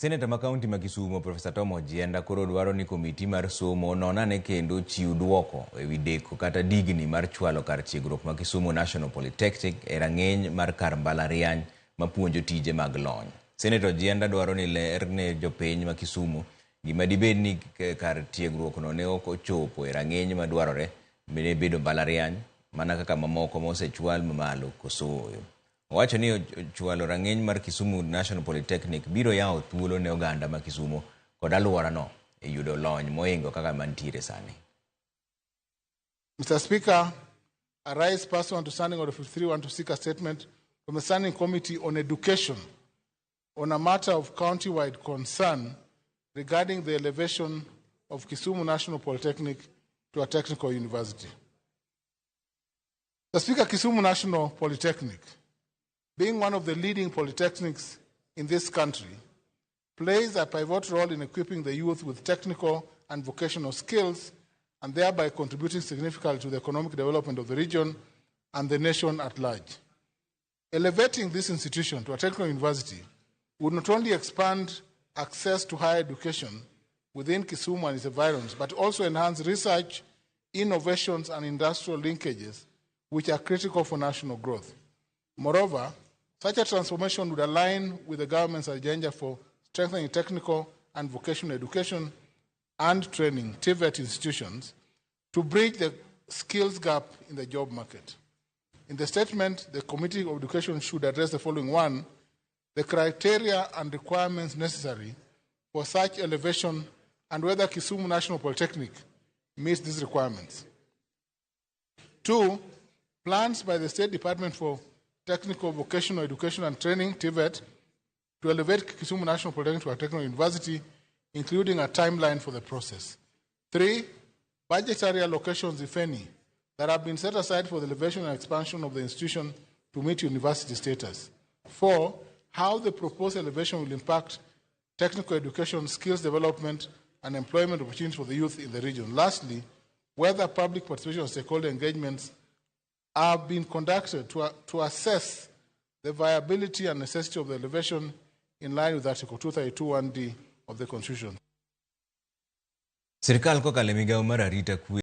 Seneta ma kaunti ma Kisumu Professor Tom Ojienda koro dwaro ni komiti mar somo nonane kendo chiw duoko ewi deko kata digni mar chwalo kar tiegruok ma Kisumu National Polytechnic e rang'eny mar kar mbalariany mapuonjo tije mag lony. Seneta Ojienda dwaro ni ler ne jopiny ma Kisumu gima dibed ni kar tiegruok no ne ok ochopo e rang'eny madwarore ne bedo mbalariany mana kaka mamoko mosechwal mamalo kosoyo. Owacho ni chwalo rang'eny mar Kisumu National Polytechnic biro yawo thuolo ne oganda ma Kisumu kod alworano e yudo lony moingo kaka mantiere sani. Mr. Speaker, I rise pursuant to Standing Order 53 to seek a statement from the Standing Committee on Education on a matter of county-wide concern regarding the elevation of Kisumu National Polytechnic to a technical university. Mr. Speaker, Kisumu National Polytechnic, being one of the leading polytechnics in this country, plays a pivotal role in equipping the youth with technical and vocational skills and thereby contributing significantly to the economic development of the region and the nation at large. Elevating this institution to a technical university would not only expand access to higher education within Kisumu and its environs, but also enhance research, innovations, and industrial linkages, which are critical for national growth. Moreover, such a transformation would align with the government's agenda for strengthening technical and vocational education and training (TVET) institutions to bridge the skills gap in the job market. In the statement, the Committee of Education should address the following: 1, the criteria and requirements necessary for such elevation and whether Kisumu National Polytechnic meets these requirements. 2, plans by the State Department for Technical Vocational Education and Training, TVET, to elevate Kisumu National Polytechnic to a technical university, including a timeline for the process. 3, budgetary allocations, if any, that have been set aside for the elevation and expansion of the institution to meet university status. 4, how the proposed elevation will impact technical education, skills development, and employment opportunities for the youth in the region. Lastly, whether public participation and stakeholder engagements have been conducted to assess the viability and necessity of the elevation in line with Article 232(1)(d) of the Constitution. Sirkal kokalo e migawo mar arita kwe